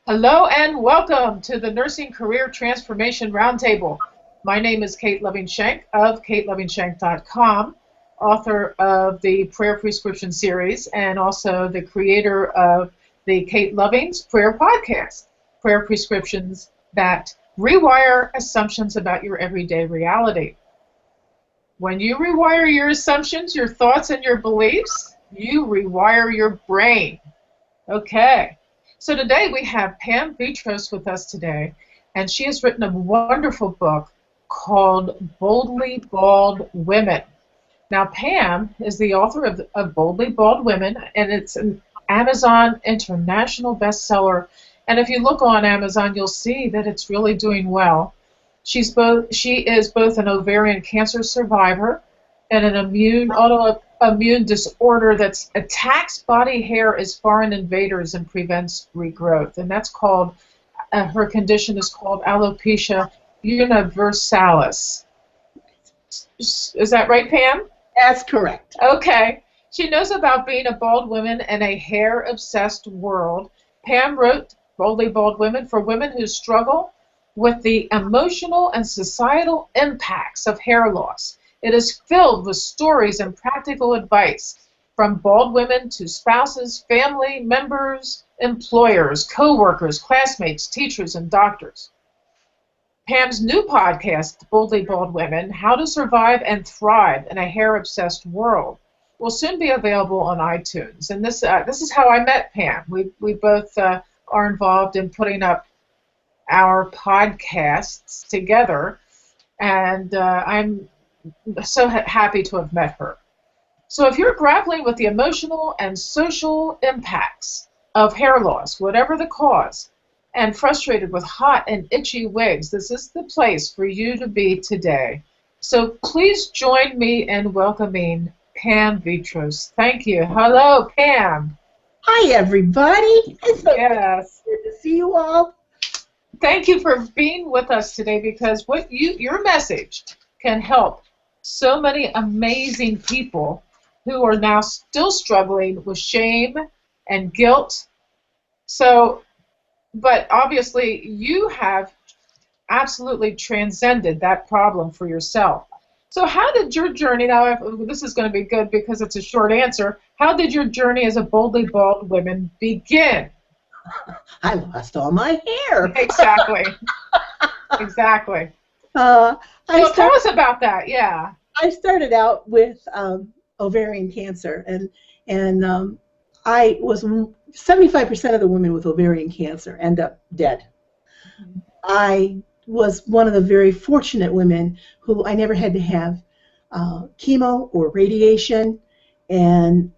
Hello and welcome to the Nursing Career Transformation Roundtable. My name is Kate Loving-Shank of katelovingshank.com, author of the Prayer Prescription series and also the creator of the Kate Loving's Prayer Podcast, prayer prescriptions that rewire assumptions about your everyday reality. When you rewire your assumptions, your thoughts, and your beliefs, you rewire your brain. Okay. So today we have Pam Veatch with us today, and she has written a wonderful book called Boldly Bald Women. Now, Pam is the author of Boldly Bald Women, and it's an Amazon international bestseller. And if you look on Amazon, you'll see that it's really doing well. She is both an ovarian cancer survivor and an autoimmune disorder that attacks body hair as foreign invaders and prevents regrowth. And that's called, her condition is called Alopecia universalis. Is that right, Pam? That's correct. Okay. She knows about being a bald woman in a hair-obsessed world. Pam wrote Boldly Bald Women for women who struggle with the emotional and societal impacts of hair loss. It is filled with stories and practical advice from bald women to spouses, family members, employers, co-workers, classmates, teachers, and doctors. Pam's new podcast, Boldly Bald Women, How to Survive and Thrive in a Hair-Obsessed World, will soon be available on iTunes. And this is how I met Pam. We both are involved in putting up our podcasts together, and I'm so happy to have met her. So if you're grappling with the emotional and social impacts of hair loss, whatever the cause, and frustrated with hot and itchy wigs, this is the place for you to be today. So please join me in welcoming Pam Veatch. Thank you. Hello, Pam. Hi, everybody. It's so Yes. good to see you all. Thank you for being with us today, because your message can help so many amazing people who are now still struggling with shame and guilt. So, but obviously you have absolutely transcended that problem for yourself. So how did your journey, now this is going to be good because it's a short answer, how did your journey as a Boldly Bald Woman begin? I lost all my hair. Exactly. Exactly. So Tell us about that. Yeah. I started out with ovarian cancer, and I was 75% of the women with ovarian cancer end up dead. Mm-hmm. I was one of the very fortunate women who I never had to have chemo or radiation, and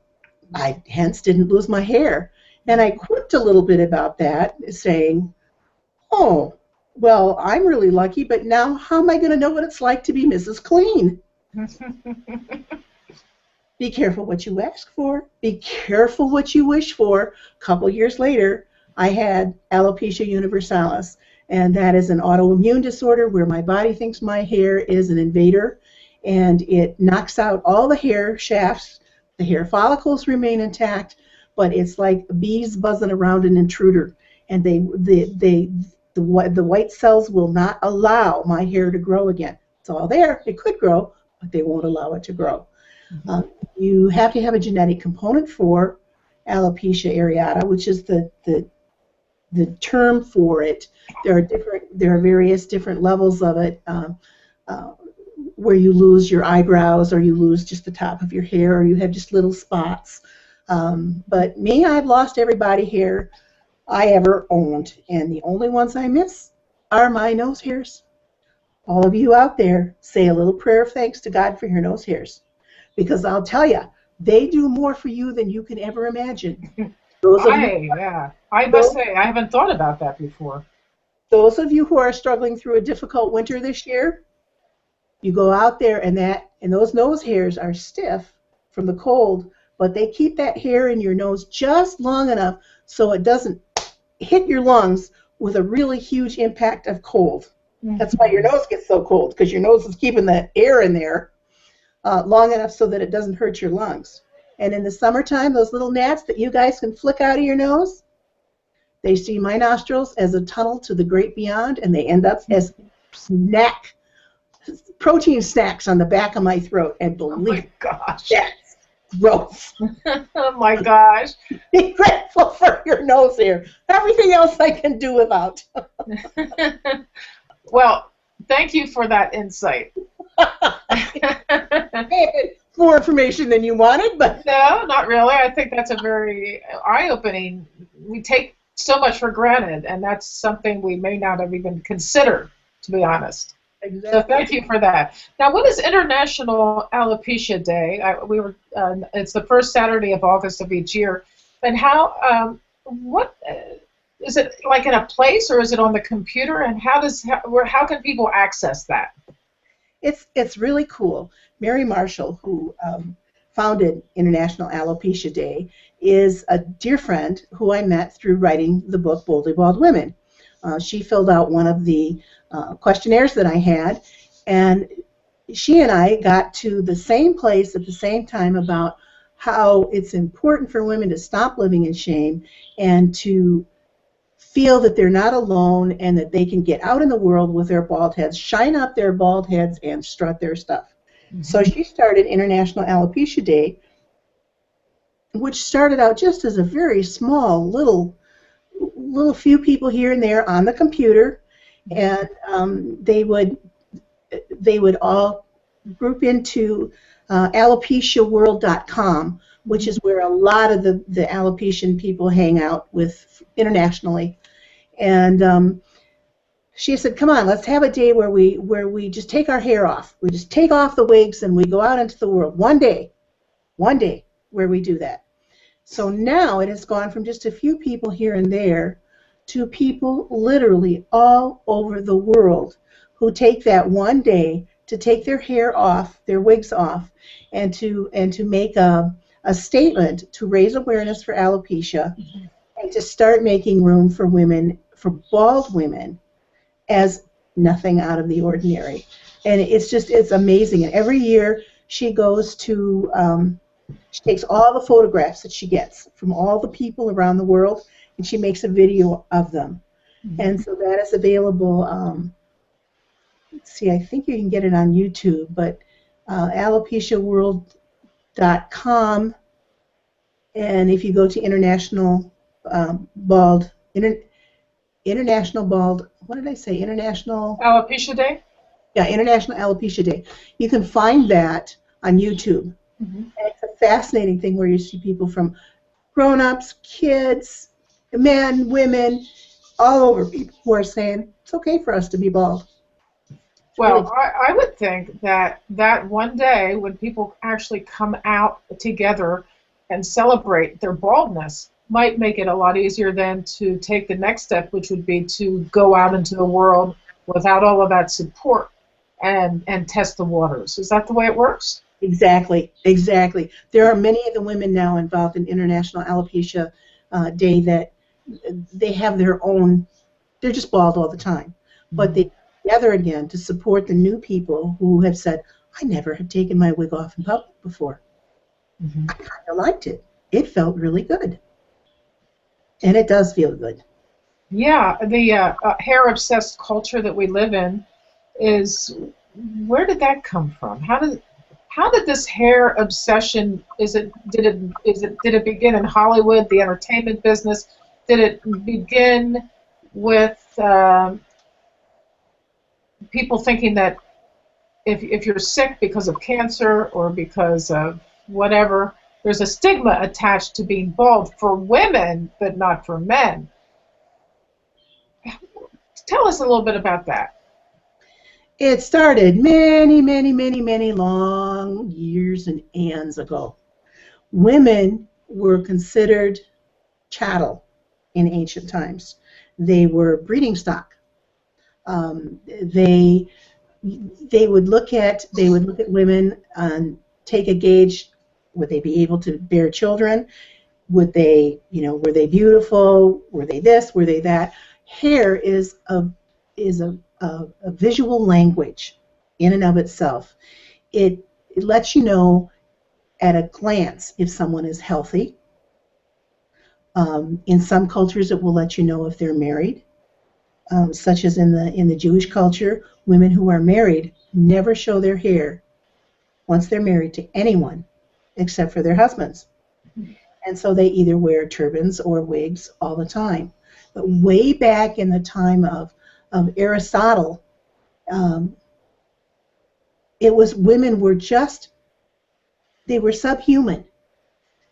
I hence didn't lose my hair. And I quipped a little bit about that, saying, oh, well, I'm really lucky, but now how am I going to know what it's like to be Mrs. Clean? Be careful what you ask for. Be careful what you wish for. A couple years later, I had alopecia universalis, and that is an autoimmune disorder where my body thinks my hair is an invader, and it knocks out all the hair shafts. The hair follicles remain intact, but it's like bees buzzing around an intruder, and the white cells will not allow my hair to grow again. It's all there. It could grow, but they won't allow it to grow. Mm-hmm. You have to have a genetic component for alopecia areata, which is the term for it. There are various different levels of it, where you lose your eyebrows, or you lose just the top of your hair, or you have just little spots. But me, I've lost every body hair I ever owned, and the only ones I miss are my nose hairs. All of you out there, say a little prayer of thanks to God for your nose hairs, because I'll tell you, they do more for you than you can ever imagine. I must say, I haven't thought about that before. Those of you who are struggling through a difficult winter this year, you go out there, and those nose hairs are stiff from the cold, but they keep that hair in your nose just long enough so it doesn't hit your lungs with a really huge impact of cold. Mm-hmm. That's why your nose gets so cold, because your nose is keeping the air in there long enough so that it doesn't hurt your lungs. And in the summertime, those little gnats that you guys can flick out of your nose, They see my nostrils as a tunnel to the great beyond, and they end up as protein snacks on the back of my throat. And Oh believe my gosh. that's gross. Oh my gosh. Be grateful for your nose hair. Everything else I can do without. Well, thank you for that insight. More information than you wanted, but No, not really. I think that's a very eye-opening. We take so much for granted, and that's something we may not have even considered, to be honest. exactly. So thank you for that. Now, what is International Alopecia Day? It's the first Saturday of August of each year. And what is it like in a place, or is it on the computer? And how can people access that? It's really cool. Mary Marshall, who founded International Alopecia Day, is a dear friend who I met through writing the book Boldly Bald Women. She filled out one of the questionnaires that I had, and she and I got to the same place at the same time about how it's important for women to stop living in shame and to feel that they're not alone and that they can get out in the world with their bald heads, shine up their bald heads, and strut their stuff. Mm-hmm. So she started International Alopecia Day, which started out just as a very small little few people here and there on the computer, and they would all group into alopeciaworld.com, which is where a lot of the alopecian people hang out with internationally. And she said, come on, let's have a day where we just take our hair off. We just take off the wigs and we go out into the world. One day where we do that. So now it has gone from just a few people here and there to people literally all over the world who take that one day to take their hair off, their wigs off, and to make a statement to raise awareness for alopecia, mm-hmm. and to start making room for women, for bald women, as nothing out of the ordinary. And it's amazing. And every year she goes to, she takes all the photographs that she gets from all the people around the world, and she makes a video of them. Mm-hmm. And so that is available. Let's see, I think you can get it on YouTube, but alopeciaworld.com, and if you go to International Bald, what did I say? International Alopecia Day? Yeah, International Alopecia Day. You can find that on YouTube. Mm-hmm. And it's a fascinating thing where you see people from grown-ups, kids, men, women, all over, people who are saying it's okay for us to be bald. Well, I would think that one day when people actually come out together and celebrate their baldness might make it a lot easier than to take the next step, which would be to go out into the world without all of that support and test the waters. Is that the way it works? Exactly. There are many of the women now involved in International Alopecia Day that they have their own, they're just bald all the time, but they together again to support the new people who have said, I never had taken my wig off in public before. Mm-hmm. I kind of liked it. It felt really good. And it does feel good. Yeah, the hair-obsessed culture that we live in is, where did that come from? How did this hair obsession, did it begin in Hollywood, the entertainment business? Did it begin with people thinking that if you're sick because of cancer or because of whatever, there's a stigma attached to being bald for women, but not for men? Tell us a little bit about that. It started many, many, many, many long years and eons ago. Women were considered chattel in ancient times. They were breeding stock. They would look at women and take a gauge. Would they be able to bear children? Would they, were they beautiful? Were they this? Were they that? Hair is a visual language in and of itself. It lets you know at a glance if someone is healthy In some cultures, it will let you know if they're married, such as in the Jewish culture, women who are married never show their hair once they're married to anyone except for their husbands. And so they either wear turbans or wigs all the time. But way back in the time of Aristotle, it was women were just, they were subhuman.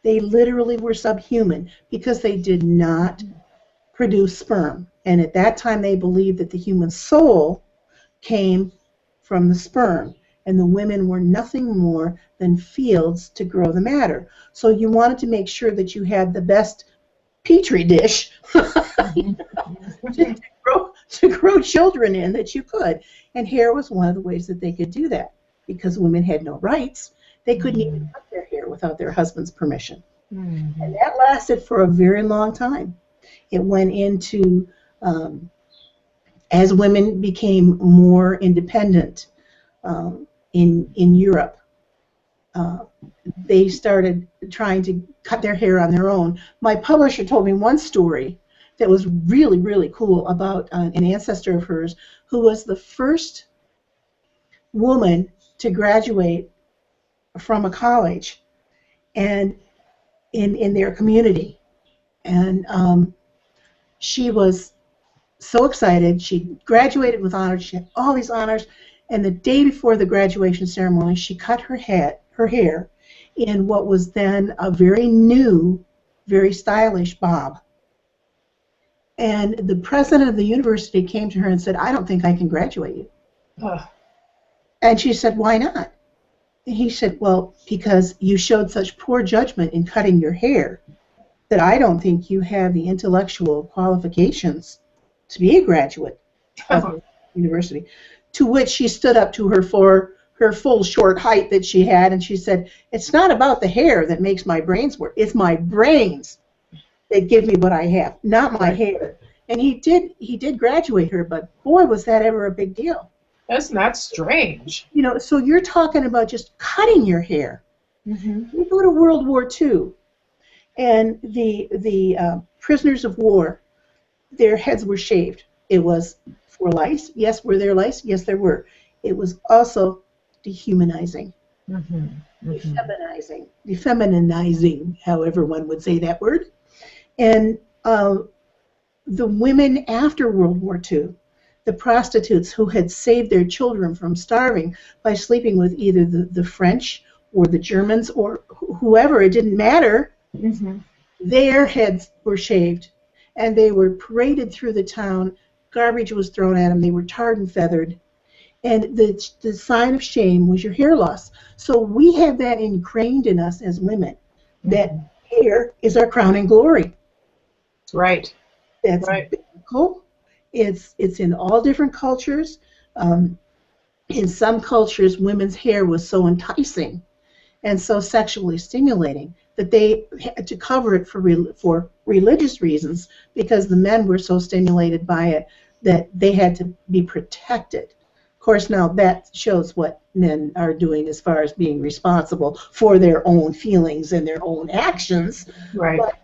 They literally were subhuman because they did not produce sperm. And at that time they believed that the human soul came from the sperm. And the women were nothing more than fields to grow the matter. So you wanted to make sure that you had the best petri dish to grow children in that you could. And hair was one of the ways that they could do that. Because women had no rights, they couldn't even cut their hair without their husband's permission. And that lasted for a very long time. It went into, as women became more independent in Europe, they started trying to cut their hair on their own. My publisher told me one story that was really, really cool about an ancestor of hers who was the first woman to graduate from a college and in their community. And she was so excited. She graduated with honors. She had all these honors. And the day before the graduation ceremony, she cut her hair in what was then a very new, very stylish bob. And the president of the university came to her and said, "I don't think I can graduate you." And she said, "Why not?" And he said, "Well, because you showed such poor judgment in cutting your hair that I don't think you have the intellectual qualifications to be a graduate of the university." To which she stood up to her for her full short height that she had, and she said, "It's not about the hair that makes my brains work. It's my brains that give me what I have, not my hair." And he did graduate her, but boy, was that ever a big deal. That's not strange. You know, so you're talking about just cutting your hair. You go to World War II, and the prisoners of war, their heads were shaved. It was for lice. Yes, were there lice? Yes, there were. It was also dehumanizing, defeminizing, however one would say that word. And the women after World War II, the prostitutes who had saved their children from starving by sleeping with either the French or the Germans or whoever, it didn't matter, their heads were shaved. And they were paraded through the town. Garbage was thrown at them. They were tarred and feathered. And the sign of shame was your hair loss. So we have that ingrained in us as women, that hair is our crowning glory. Right. That's biblical. It's in all different cultures. In some cultures, women's hair was so enticing and so sexually stimulating that they had to cover it for religious reasons, because the men were so stimulated by it that they had to be protected. Of course, now that shows what men are doing as far as being responsible for their own feelings and their own actions. Right. But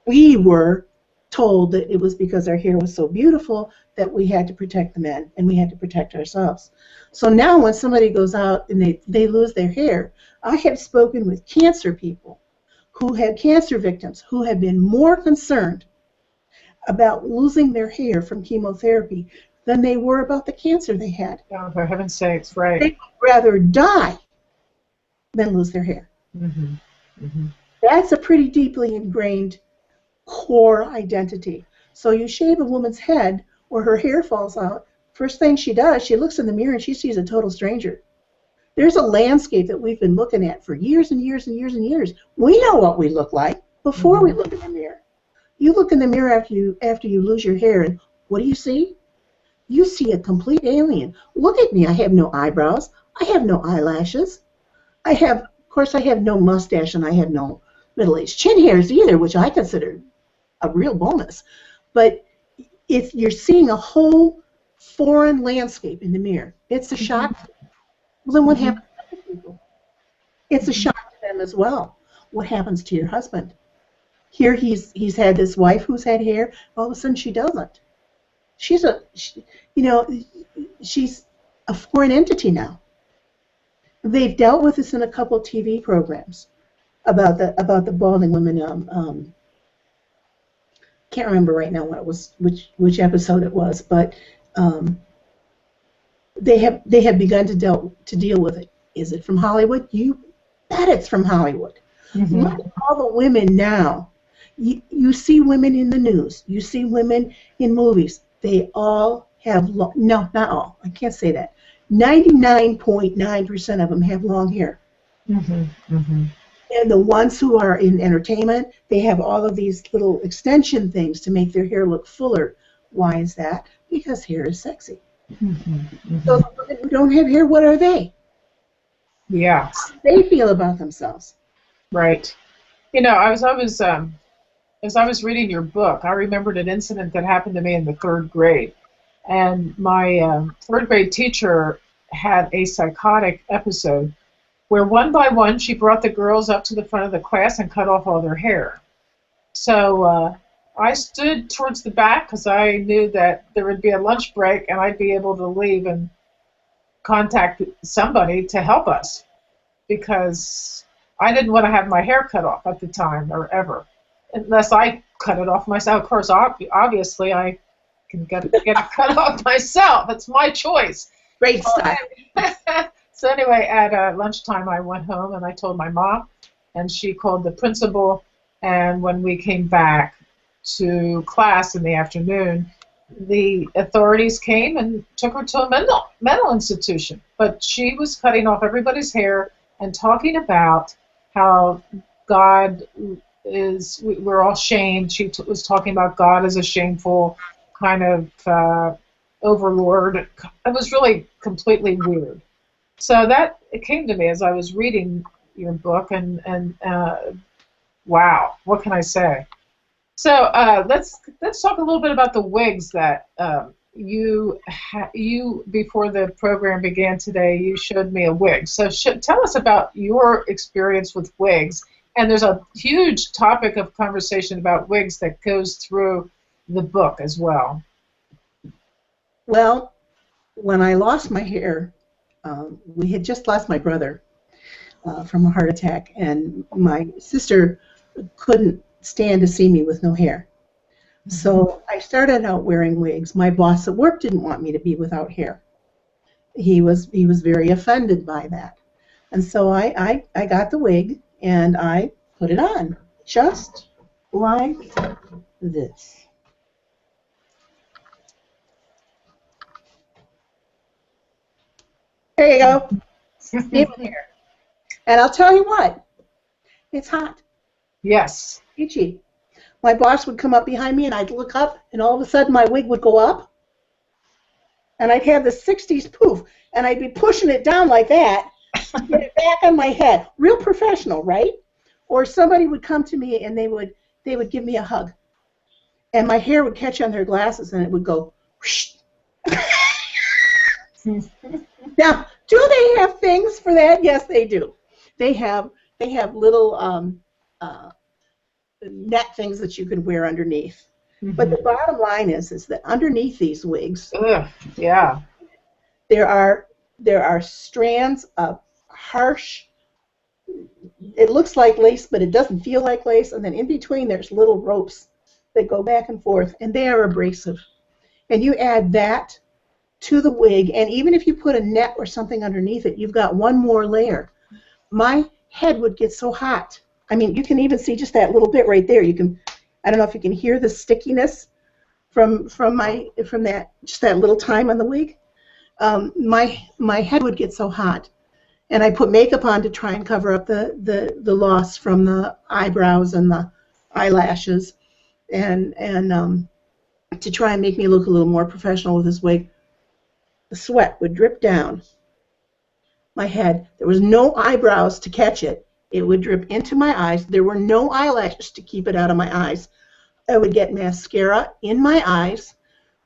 we were told that it was because our hair was so beautiful that we had to protect the men and we had to protect ourselves. So now when somebody goes out and they lose their hair, I have spoken with cancer people who had cancer victims who have been more concerned about losing their hair from chemotherapy than they were about the cancer they had. Oh, for heaven's sakes, right. They would rather die than lose their hair. That's a pretty deeply ingrained core identity. So you shave a woman's head or her hair falls out, first thing she does, she looks in the mirror and she sees a total stranger. There's a landscape that we've been looking at for years and years and years and years. We know what we look like before we look in the mirror. You look in the mirror after you lose your hair, and what do you see? You see a complete alien. Look at me. I have no eyebrows. I have no eyelashes. Of course, I have no mustache, and I have no middle-aged chin hairs either, which I consider a real bonus. But if you're seeing a whole foreign landscape in the mirror, it's a shock. Well, then what happens to other people? It's a shock to them as well. What happens to your husband? here he's had this wife who's had hair. All of a sudden she doesn't. She's she's a foreign entity now. They've dealt with this in a couple TV programs about the balding women. Can't remember right now what it was, which episode it was, but they have begun to deal with it. Is it from Hollywood? You bet it's from Hollywood. Mm-hmm. Look at all the women now. You see women in the news. You see women in movies. They all have no, not all. I can't say that. 99.9% of them have long hair. Mm-hmm. Mm-hmm. And the ones who are in entertainment, they have all of these little extension things to make their hair look fuller. Why is that? Because hair is sexy. Mm-hmm. Mm-hmm. So the women who don't have hair, what are they? Yeah. How do they feel about themselves? Right. You know, as I was reading your book, I remembered an incident that happened to me in the 3rd grade. And my 3rd grade teacher had a psychotic episode where one by one she brought the girls up to the front of the class and cut off all their hair. So I stood towards the back because I knew that there would be a lunch break and I'd be able to leave and contact somebody to help us, because I didn't want to have my hair cut off at the time or ever, unless I cut it off myself. Of course, obviously I can get it cut off myself. It's my choice. Great stuff. So anyway, at lunchtime I went home and I told my mom, and she called the principal, and when we came back to class in the afternoon, the authorities came and took her to a mental institution. But she was cutting off everybody's hair and talking about how God is, we're all shamed. She was talking about God as a shameful kind of overlord. It was really completely weird. So that it came to me as I was reading your book, and wow, what can I say? So let's talk a little bit about the wigs that you before the program began today. You showed me a wig. So tell us about your experience with wigs. And there's a huge topic of conversation about wigs that goes through the book as well. Well, when I lost my hair, we had just lost my brother from a heart attack, and my sister couldn't stand to see me with no hair. So I started out wearing wigs. My boss at work didn't want me to be without hair. He was very offended by that. And so I got the wig and I put it on, just like this. There you go. Hair. And I'll tell you what, it's hot. Yes. Itchy. My boss would come up behind me and I'd look up and all of a sudden my wig would go up and I'd have the 60s poof and I'd be pushing it down like that to get it back on my head. Real professional, right? Or somebody would come to me and they would give me a hug and my hair would catch on their glasses and it would go whoosh. Now, do they have things for that? Yes, they do. They have little net things that you can wear underneath. Mm-hmm. But the bottom line is that underneath these wigs, yeah, there are strands of harsh. It looks like lace, but it doesn't feel like lace. And then in between, there's little ropes that go back and forth, and they are abrasive. And you add that to the wig, and even if you put a net or something underneath it, you've got one more layer. My head would get so hot. I mean, you can even see just that little bit right there. You can, I don't know if you can hear the stickiness from that just that little time on the wig. My head would get so hot, and I put makeup on to try and cover up the loss from the eyebrows and the eyelashes, and to try and make me look a little more professional with this wig. The sweat would drip down my head. There was no eyebrows to catch it. It would drip into my eyes. There were no eyelashes to keep it out of my eyes. I would get mascara in my eyes,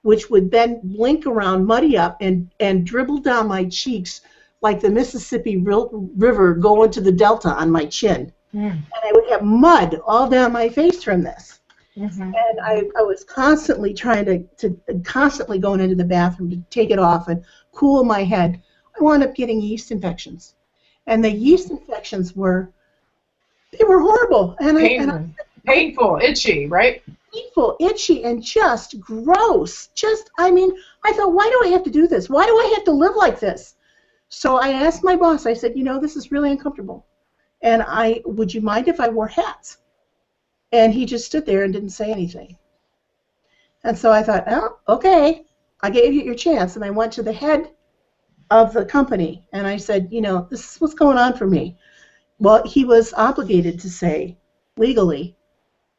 which would then blink around, muddy up, and dribble down my cheeks like the Mississippi River going to the Delta on my chin. And I would have mud all down my face from this. Mm-hmm. And I was constantly trying to constantly going into the bathroom to take it off and cool my head. I wound up getting yeast infections. And the yeast infections were horrible. And Painful, itchy, right? painful, itchy, and just gross. I thought, why do I have to do this? Why do I have to live like this? So I asked my boss, I said, this is really uncomfortable. And would you mind if I wore hats? And he just stood there and didn't say anything. And so I thought, oh, okay, I gave you your chance. And I went to the head of the company, and I said, this is what's going on for me. Well, he was obligated to say, legally,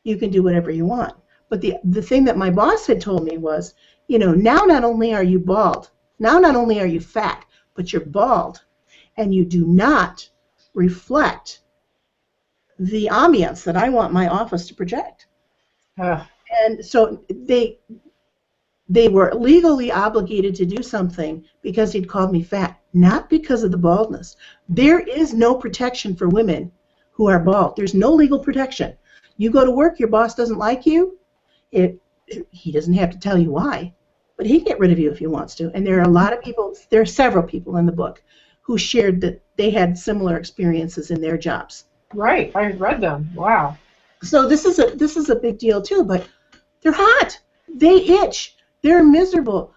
you can do whatever you want. But the thing that my boss had told me was, now not only are you bald, now not only are you fat, but you're bald, and you do not reflect the ambience that I want my office to project. And so they were legally obligated to do something because he'd called me fat, not because of the baldness. There is no protection for women who are bald. There's no legal protection. You go to work, your boss doesn't like you, he doesn't have to tell you why, but he can get rid of you if he wants to. And there are several people in the book who shared that they had similar experiences in their jobs. Right, I read them. Wow. So this is a big deal too, but they're hot. They itch. They're miserable.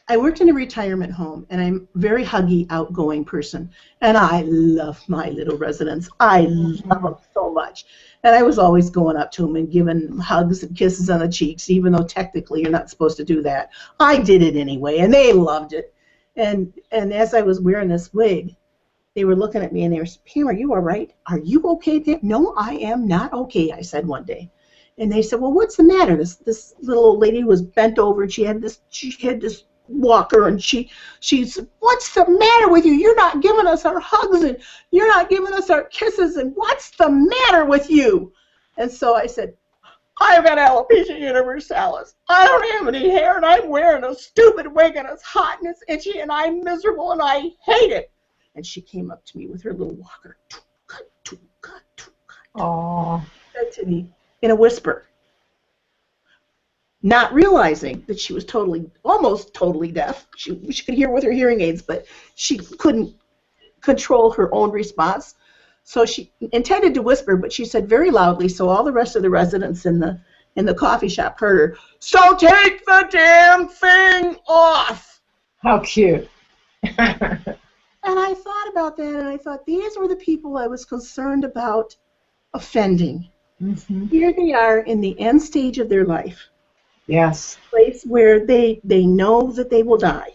I worked in a retirement home, and I'm a very huggy, outgoing person, and I love my little residents. I love them so much. And I was always going up to them and giving them hugs and kisses on the cheeks, even though technically you're not supposed to do that. I did it anyway, and they loved it. And as I was wearing this wig, they were looking at me, and they were saying, Pam, are you all right? Are you okay, Pam? No, I am not okay, I said one day. And they said, well, what's the matter? This little old lady was bent over, and she had this walker, and she said, what's the matter with you? You're not giving us our hugs, and you're not giving us our kisses, and what's the matter with you? And so I said, I've got alopecia universalis. I don't have any hair, and I'm wearing a stupid wig, and it's hot, and it's itchy, and I'm miserable, and I hate it. And she came up to me with her little walker, Aww. said to me in a whisper, not realizing that she was almost totally deaf. She could hear with her hearing aids, but she couldn't control her own response. So she intended to whisper, but she said very loudly, so all the rest of the residents in the coffee shop heard her, so take the damn thing off. How cute. And I thought about that, and I thought these were the people I was concerned about offending. Mm-hmm. Here they are in the end stage of their life. Yes. Place where they know that they will die.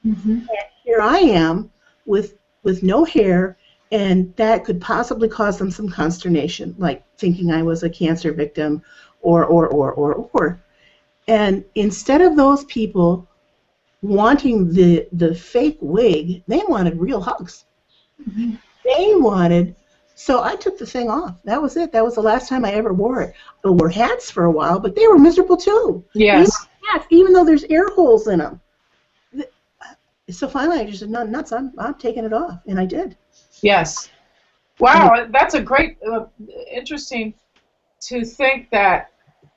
Mm-hmm. And here I am with no hair, and that could possibly cause them some consternation, like thinking I was a cancer victim or. And instead of those people wanting the fake wig, they wanted real hugs. Mm-hmm. They wanted, so I took the thing off. That was it. That was the last time I ever wore it. I wore hats for a while, but they were miserable too. Yes. Even though there's air holes in them. So finally I just said, no, nuts, I'm taking it off. And I did. Yes. Wow, that's a great, interesting to think that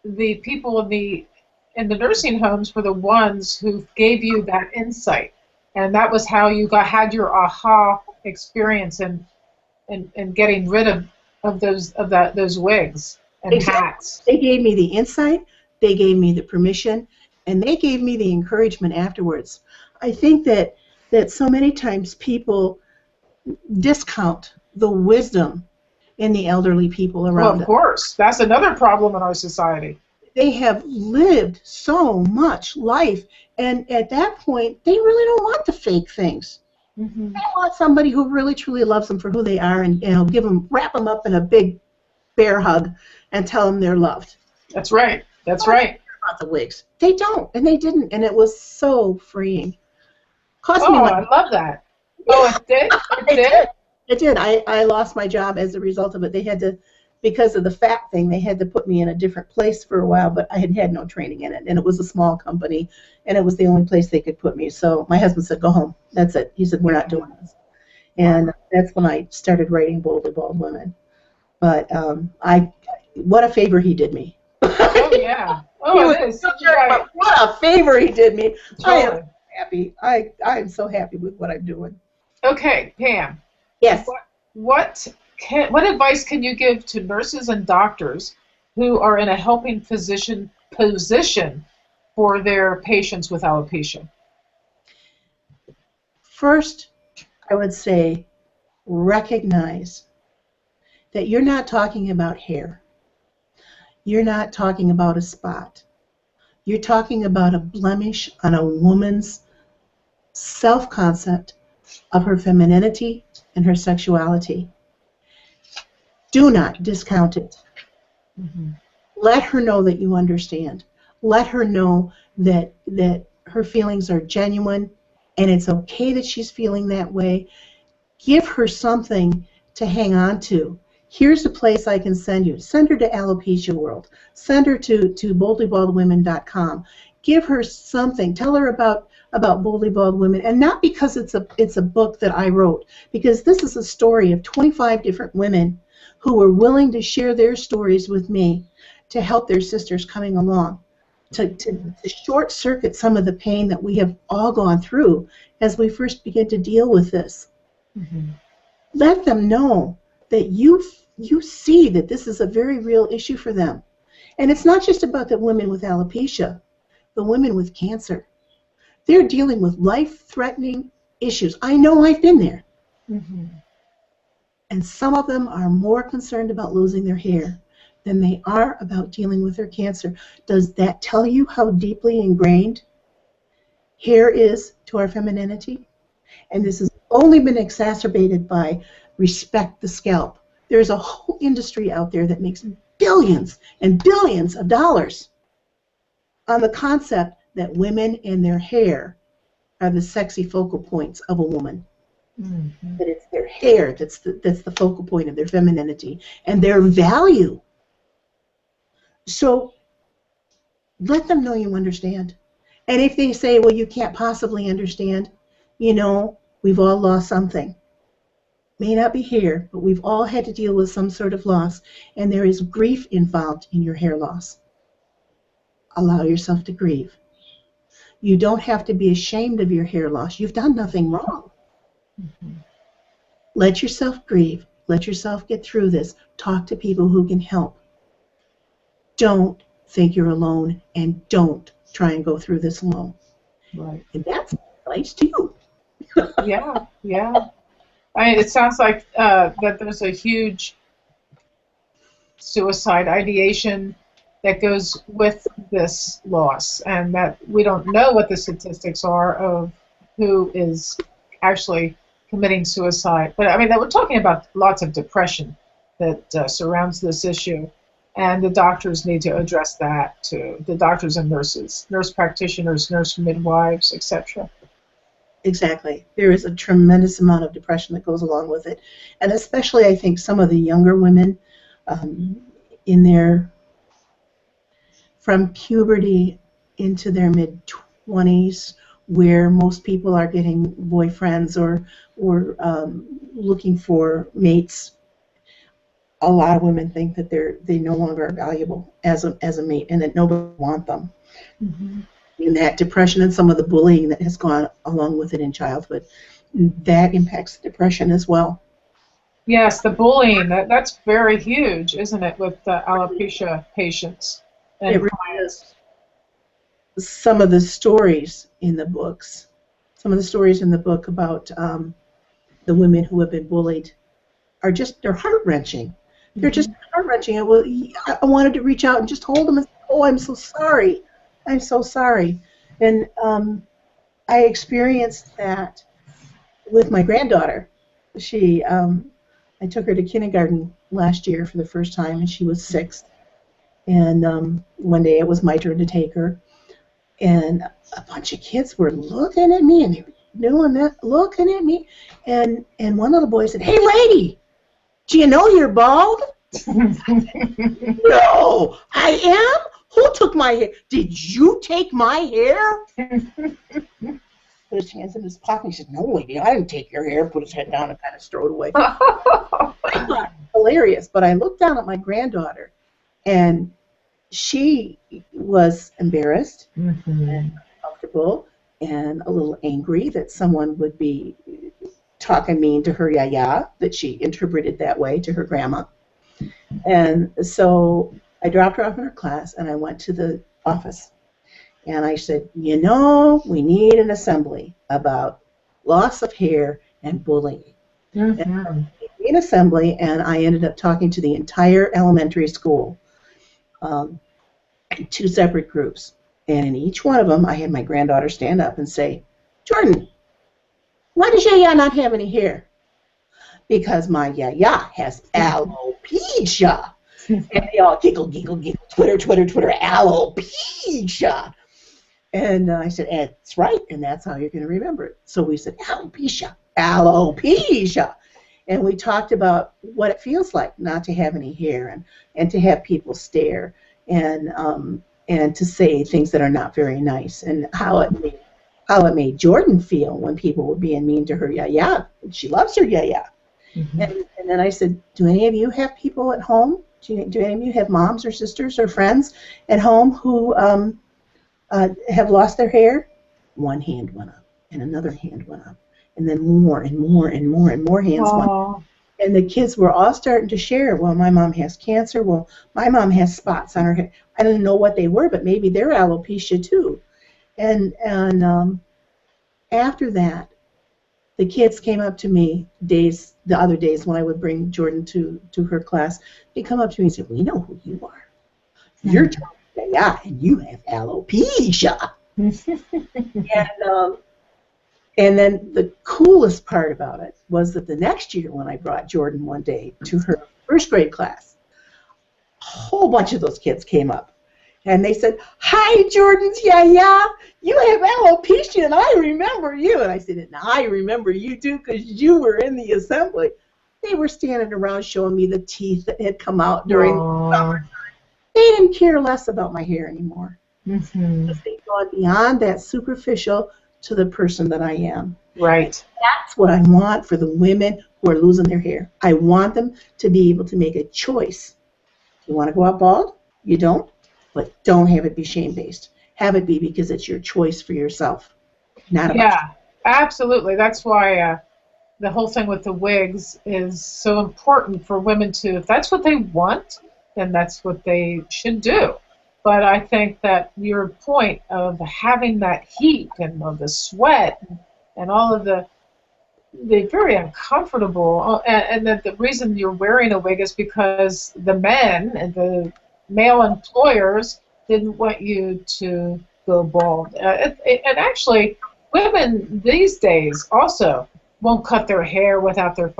the people in the nursing homes were the ones who gave you that insight, and that was how you had your aha experience in getting rid of those wigs and hats. They gave me the insight, they gave me the permission, and they gave me the encouragement afterwards. I think that so many times people discount the wisdom in the elderly people around us. Well, of course. That's another problem in our society. They have lived so much life, and at that point, they really don't want the fake things. Mm-hmm. They want somebody who really, truly loves them for who they are, and wrap them up in a big bear hug and tell them they're loved. That's right. That's right. About the wigs. They don't, and they didn't, and it was so freeing. I love that. Oh, it did? It did? It did. I lost my job as a result of it. They had to, because of the fat thing, they had to put me in a different place for a while, but I had no training in it, and it was a small company, and it was the only place they could put me. So my husband said, go home. That's it. He said, we're not doing this. And that's when I started writing Boldly Bald Women. But what a favor he did me. Oh yeah. He Oh, was it is. so You're jerk, right. but what a favor he did me. I am Totally. happy. I am so happy with what I'm doing. Okay, Pam. Yes. What advice can you give to nurses and doctors who are in a helping position for their patients with alopecia? First, I would say recognize that you're not talking about hair. You're not talking about a spot. You're talking about a blemish on a woman's self-concept of her femininity and her sexuality. Do not discount it. Mm-hmm. Let her know that you understand. Let her know that her feelings are genuine and it's okay that she's feeling that way. Give her something to hang on to. Here's a place I can send you. Send her to Alopecia World. Send her to boldlybaldwomen.com. Give her something. Tell her about Boldly Bald Women, and not because it's a book that I wrote, because this is a story of 25 different women who were willing to share their stories with me to help their sisters coming along, to short circuit some of the pain that we have all gone through as we first begin to deal with this. Mm-hmm. Let them know that you see that this is a very real issue for them. And it's not just about the women with alopecia, the women with cancer. They're dealing with life-threatening issues. I know I've been there. Mm-hmm. And some of them are more concerned about losing their hair than they are about dealing with their cancer. Does that tell you how deeply ingrained hair is to our femininity? And this has only been exacerbated by Respect the Scalp. There's a whole industry out there that makes billions and billions of dollars on the concept that women and their hair are the sexy focal points of a woman. Mm-hmm. That it's their hair that's the focal point of their femininity and their value. So let them know you understand. And if they say, well, you can't possibly understand, we've all lost something. May not be hair, but we've all had to deal with some sort of loss, and there is grief involved in your hair loss. Allow yourself to grieve. You don't have to be ashamed of your hair loss. You've done nothing wrong. Mm-hmm. Let yourself grieve. Let yourself get through this. Talk to people who can help. Don't think you're alone, and don't try and go through this alone. Right. And that's advice to you. Yeah, yeah. It sounds like that there's a huge suicide ideation that goes with this loss, and that we don't know what the statistics are of who is actually committing suicide. But I mean, we're talking about lots of depression that surrounds this issue, and the doctors need to address that too. The doctors and nurses, nurse practitioners, nurse midwives, etc. Exactly. There is a tremendous amount of depression that goes along with it, and especially I think some of the younger women in their from puberty into their mid-20s, where most people are getting boyfriends or looking for mates. A lot of women think that they no longer are valuable as a mate, and that nobody wants them. Mm-hmm. And that depression and some of the bullying that has gone along with it in childhood, that impacts depression as well. Yes, the bullying, that's very huge, isn't it, with alopecia patients and It really clients? is. Some of the stories in the book about the women who have been bullied they're heart-wrenching. They're just heart-wrenching. I wanted to reach out and just hold them and say, oh, I'm so sorry. I'm so sorry. And I experienced that with my granddaughter. I took her to kindergarten last year for the first time, and she was 6. And one day it was my turn to take her, and a bunch of kids were looking at me, and they were doing that, looking at me, and one little boy said, "Hey, lady, do you know you're bald?" No, I am? Who took my hair? Did you take my hair? put his hands in his pocket. He said, "No, lady, I didn't take your hair." Put his head down and kind of strode away. Hilarious. But I looked down at my granddaughter, and she was embarrassed and uncomfortable and a little angry that someone would be talking mean to her yaya, that she interpreted that way to her grandma. And so I dropped her off in her class, and I went to the office. And I said, you know, we need an assembly about loss of hair and bullying. And an assembly, and I ended up talking to the entire elementary school in 2 separate groups. And in each one of them, I had my granddaughter stand up and say, Jordan, why does Yaya not have any hair? Because my Yaya has alopecia. And they all giggle, giggle, giggle, Twitter, Twitter, Twitter, alopecia. And I said, that's right, and that's how you're going to remember it. So we said, alopecia, alopecia. And we talked about what it feels like not to have any hair and to have people stare and to say things that are not very nice, and how it made Jordan feel when people were being mean to her yaya. She loves her yaya. And then I said, do any of you have people at home? Do any of you have moms or sisters or friends at home who have lost their hair? One hand went up, and another hand went up, and then more and more and more and more hands went up. And the kids were all starting to share, well, my mom has cancer, well, my mom has spots on her head. I didn't know what they were, but maybe they're alopecia too. And after that, the kids came up to me the other days when I would bring Jordan to her class. They come up to me and say, we know who you are. You're Jordan, yeah, and you have alopecia. And then the coolest part about it was that the next year when I brought Jordan one day to her first grade class, a whole bunch of those kids came up. And they said, hi, Jordan's yaya, you have alopecia, and I remember you. And I said, and I remember you too, because you were in the assembly. They were standing around showing me the teeth that had come out during the summer. They didn't care less about my hair anymore. Because they'd gone beyond that superficial to the person that I am. Right. And that's what I want for the women who are losing their hair. I want them to be able to make a choice. You want to go out bald? You don't? But don't have it be shame-based. Have it be because it's your choice for yourself. Not about you. Absolutely. That's why the whole thing with the wigs is so important for women to, if that's what they want, then that's what they should do. But I think that your point of having that heat and of the sweat and all of the very uncomfortable, and that the reason you're wearing a wig is because the men and the male employers didn't want you to go bald. And actually, women these days also won't cut their hair without their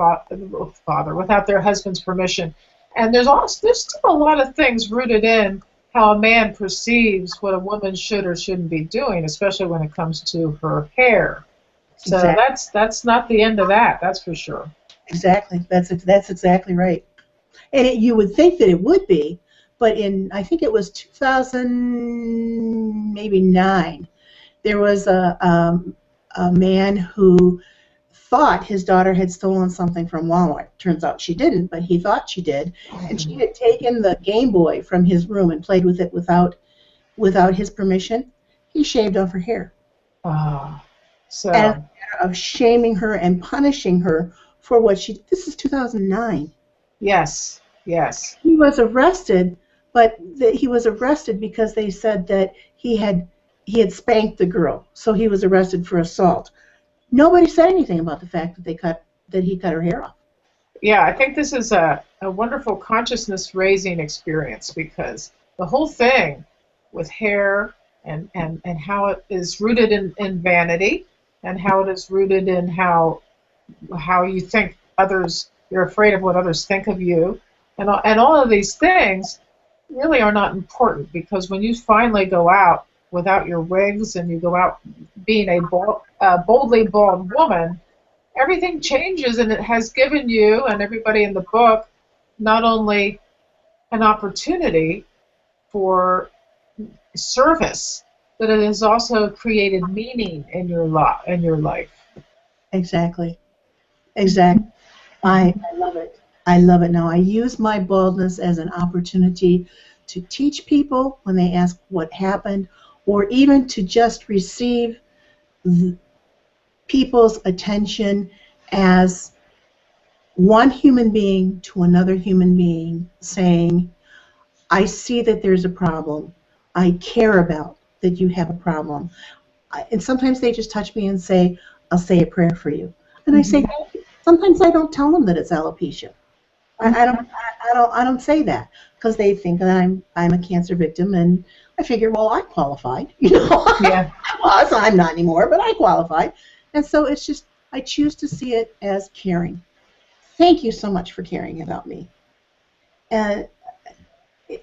without their husband's permission. And there's still a lot of things rooted in how a man perceives what a woman should or shouldn't be doing, especially when it comes to her hair. So that's not the end of that. That's for sure. Exactly. That's exactly right. And you would think that it would be, but I think it was 2009, there was a man who thought his daughter had stolen something from Walmart. Turns out she didn't, but he thought she did. And she had taken the Game Boy from his room and played with it without his permission. He shaved off her hair. So. As a matter of shaming her and punishing her for what she did. This is 2009. Yes. He was arrested, but he was arrested because they said that he had spanked the girl. So he was arrested for assault. Nobody said anything about the fact that he cut her hair off. Yeah, I think this is a wonderful consciousness-raising experience, because the whole thing with hair and how it is rooted in vanity, and how it is rooted in how you think others, you're afraid of what others think of you, and all of these things really are not important, because when you finally go out without your wigs and you go out being a boldly bald woman, everything changes, and it has given you and everybody in the book not only an opportunity for service but it has also created meaning in your life. Exactly. Exactly. I love it. I love it. Now, I use my baldness as an opportunity to teach people when they ask what happened, or even to just receive people's attention as one human being to another human being saying, I see that there's a problem. I care about that you have a problem. And sometimes they just touch me and say, I'll say a prayer for you. And I say, Mhm. thank you. Sometimes I don't tell them that it's alopecia. I don't say that because they think that I'm a cancer victim, and I figure, well, I qualified. Yeah. I was. I'm not anymore, but I qualified. And so it's just I choose to see it as caring. Thank you so much for caring about me. And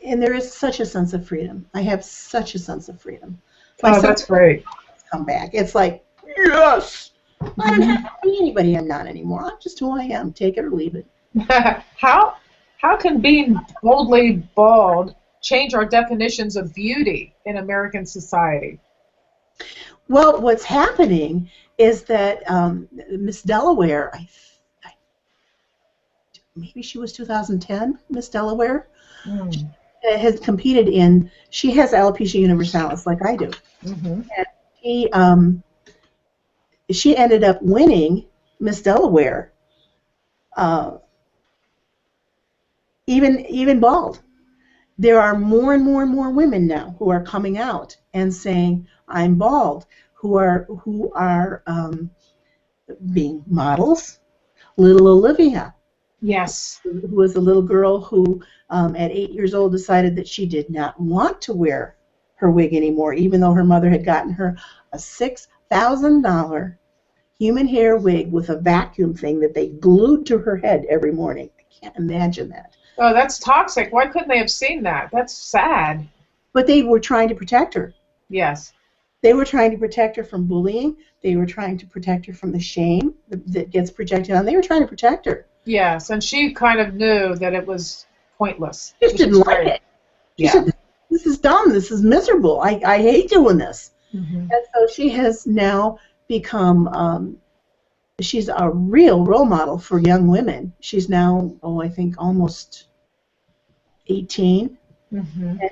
and there is such a sense of freedom. I have such a sense of freedom. My Oh, sense that's great. come back. It's like, yes, I don't Mhm. have to be anybody I'm not anymore. I'm just who I am. Take it or leave it. how how can being boldly bald change our definitions of beauty in American society? Well, what's happening is that Miss Delaware, maybe she was 2010, Miss Delaware, Mm. has competed in, she has alopecia universalis like I do. Hmm. And she ended up winning Miss Delaware, uh, even bald. There are more and more and more women now who are coming out and saying, I'm bald, who are being models. Little Olivia, Yes. who was a little girl who, at 8 years old, decided that she did not want to wear her wig anymore, even though her mother had gotten her a $6,000 human hair wig with a vacuum thing that they glued to her head every morning. I can't imagine that. Oh, that's toxic. Why couldn't they have seen that? That's sad. But they were trying to protect her. Yes. They were trying to protect her from bullying. They were trying to protect her from the shame that gets projected on. They were trying to protect her. Yes, and she kind of knew that it was pointless, She just which didn't is like great. it. She Yeah. said, this is dumb. This is miserable. I hate doing this. Hmm. And so she has now become, she's a real role model for young women. She's now, oh, I think almost 18. Hmm. And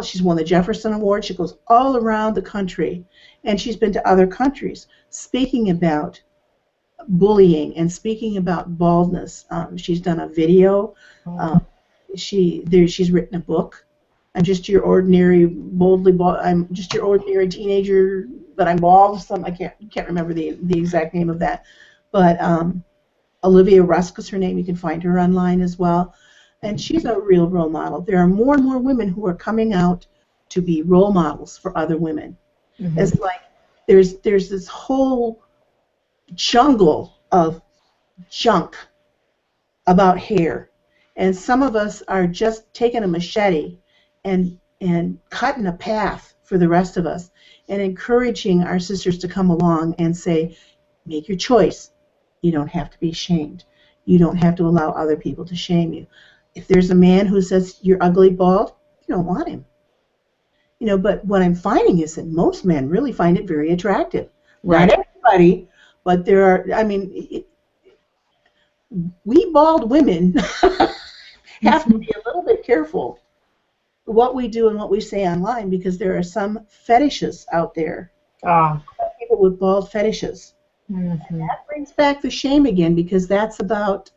she's won the Jefferson Award. She goes all around the country. And she's been to other countries speaking about bullying and speaking about baldness. She's done a video. Oh. Um, she's written a book. I'm just your ordinary boldly bald. I'm just your ordinary teenager, but I'm bald. I can't remember the exact name of that. But Olivia Rusk is her name. You can find her online as well. And she's a real role model. There are more and more women who are coming out to be role models for other women. Hmm. It's like there's this whole jungle of junk about hair. And some of us are just taking a machete and cutting a path for the rest of us and encouraging our sisters to come along and say, make your choice. You don't have to be shamed. You don't have to allow other people to shame you. If there's a man who says you're ugly bald, you don't want him. But what I'm finding is that most men really find it very attractive. Not Right. everybody, but there are, I mean, we bald women have to Hmm. be a little bit careful what we do and what we say online because there are some fetishes out there, Ah. people with bald fetishes. Hmm. That brings back the shame again because that's about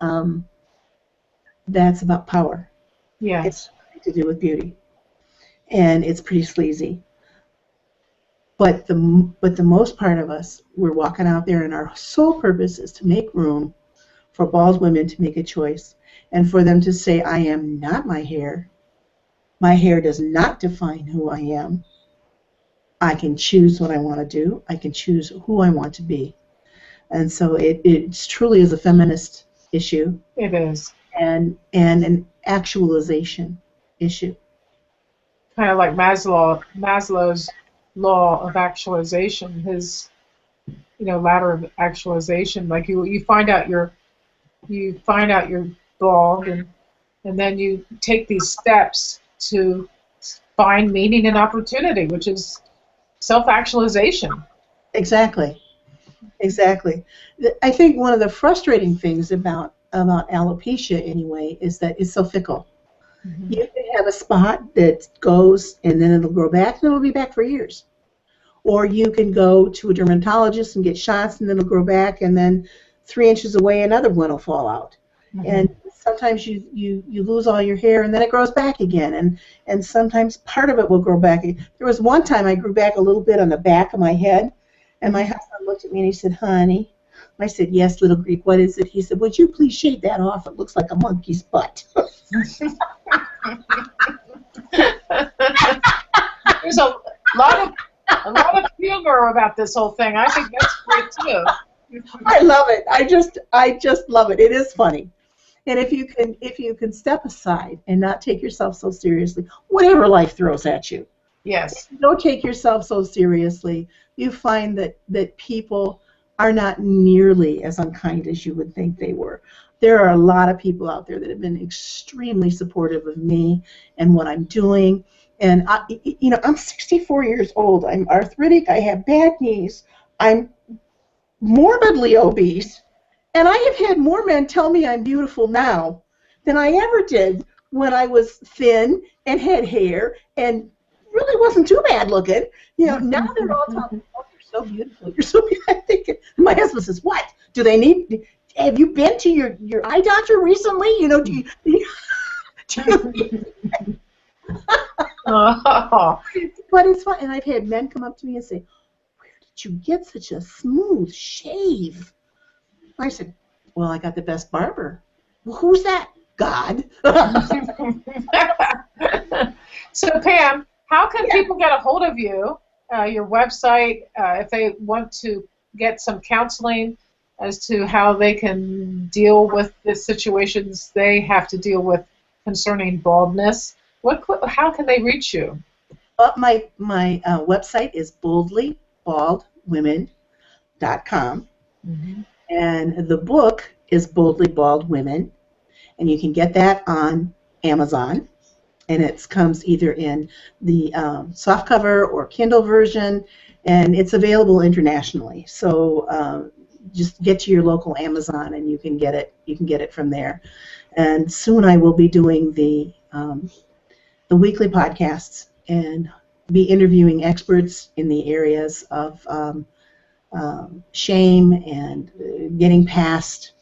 power. It's Yes. nothing to do with beauty, and it's pretty sleazy. But the most part of us, we're walking out there, and our sole purpose is to make room for bald women to make a choice, and for them to say, "I am not my hair. My hair does not define who I am. I can choose what I want to do. I can choose who I want to be." And so it truly is a feminist issue It is. and an actualization issue. Kind of like Maslow's law of actualization, his ladder of actualization. Like you find out you're bald, and then you take these steps to find meaning and opportunity, which is self-actualization. Exactly. Exactly. I think one of the frustrating things about alopecia anyway is that it's so fickle. Mhm. You can have a spot that goes and then it'll grow back and it'll be back for years. Or you can go to a dermatologist and get shots and then it'll grow back and then 3 inches away another one will fall out. And Mhm. sometimes you lose all your hair and then it grows back again. And sometimes part of it will grow back. There was one time I grew back a little bit on the back of my head and my Mhm. husband looked at me and he said, honey. I said, yes, little Greek, what is it? He said, would you please shave that off? It looks like a monkey's butt. There's lot of a lot of humor about this whole thing. I think that's great too. I love it. I just love it. It is funny. And if you can step aside and not take yourself so seriously, whatever life throws at you, Yes. don't take yourself so seriously. You find that people are not nearly as unkind as you would think they were. There are a lot of people out there that have been extremely supportive of me and what I'm doing. And I'm 64 years old. I'm arthritic. I have bad knees. I'm morbidly obese. And I have had more men tell me I'm beautiful now than I ever did when I was thin and had hair and really wasn't too bad looking. Now they're all talking, oh, you're so beautiful. You're so beautiful. I'm thinking, my husband says, what? Have you been to your eye doctor recently? Do you Oh, but it's fun. And I've had men come up to me and say, where did you get such a smooth shave? I said, well, I got the best barber. Well, who's that? God. so Pam, how can Yeah. people get a hold of you? Your website, if they want to get some counseling as to how they can deal with the situations they have to deal with concerning baldness. How can they reach you? My website is boldlybaldwomen.com, Hmm. and the book is Boldly Bald Women, and you can get that on Amazon. And it comes either in the softcover or Kindle version, and it's available internationally. So just get to your local Amazon, and you can get it. You can get it from there. And soon I will be doing the weekly podcasts and be interviewing experts in the areas of shame and getting past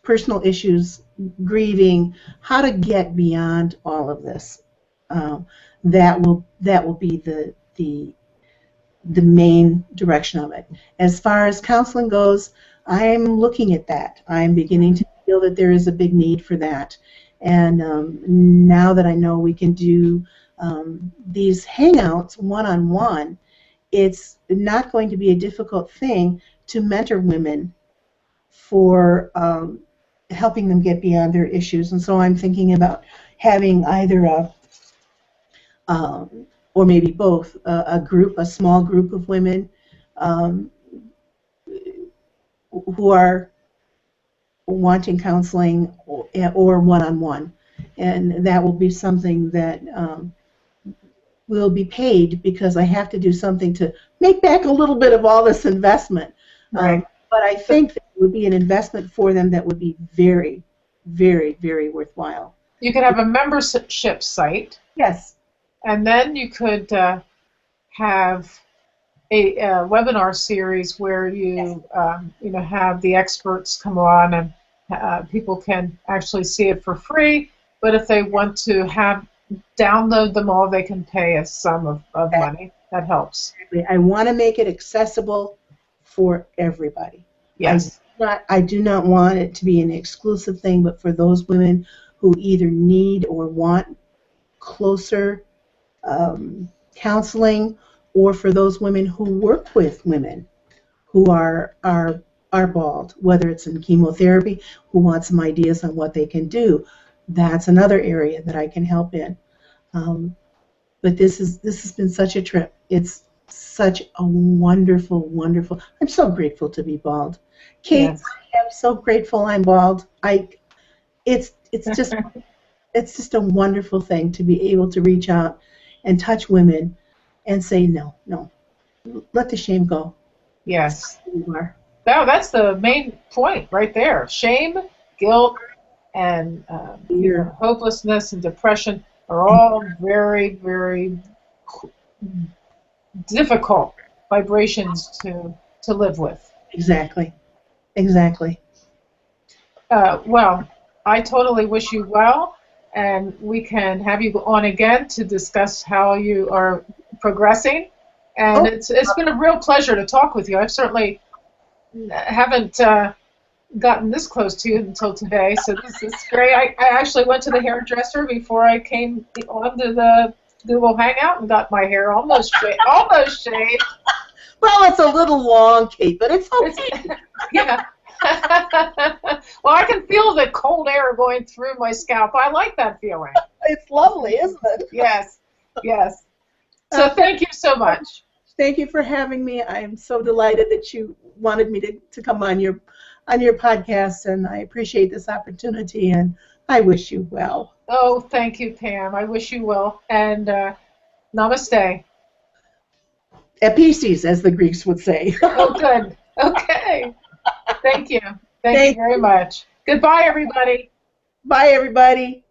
personal issues, grieving, how to get beyond all of this. Um, that will be the main direction of it. As far as counseling goes, I'm looking at that. I'm beginning to feel that there is a big need for that. And now that I know we can do these hangouts one-on-one, it's not going to be a difficult thing to mentor women for helping them get beyond their issues. And so I'm thinking about having either or maybe both, a small group of women um, who are wanting counseling or one-on-one. And that will be something that will be paid because I have to do something to make back a little bit of all this investment. Right. But I think that it would be an investment for them that would be very, very, very worthwhile. You could have a membership site, Yes. and then you could have a webinar series where Yes. you have the experts come on and people can actually see it for free. But if they want to have download them all, they can pay a sum of money. That helps. Exactly. I want to make it accessible for everybody. Yes. I do not want it to be an exclusive thing, but for those women who either need or want closer counseling, or for those women who work with women who are bald, whether it's in chemotherapy, who want some ideas on what they can do. That's another area that I can help in. Um, but this has been such a trip. It's such a wonderful, wonderful. I'm so grateful to be bald. Kate, Yes. I am so grateful I'm bald. It's just a wonderful thing to be able to reach out and touch women and say no, no. let the shame go. Yes. You are. No, that's the main point right there. Shame, guilt, and Fear. hopelessness and depression are all very, very difficult vibrations to live with. Exactly. Exactly. Well, I totally wish you well, and we can have you on again to discuss how you are progressing. And Oh, it's been a real pleasure to talk with you. I've certainly haven't gotten this close to you until today, so this is great. I actually went to the hairdresser before I came onto the Google Hangout and got my hair almost shaved. Almost shaved. well, it's a little long, Kate, but it's okay. Yeah. Well, I can feel the cold air going through my scalp. I like that feeling. It's lovely, isn't it? Yes, yes. So thank you so much. Thank you for having me. I'm so delighted that you wanted me to come on your podcast, and I appreciate this opportunity, and I wish you well. Oh, thank you, Pam. I wish you well. And namaste. Epices, as the Greeks would say. Oh, good. Okay. Thank you. Thank you Thank very you. much. Goodbye, everybody. Bye, everybody.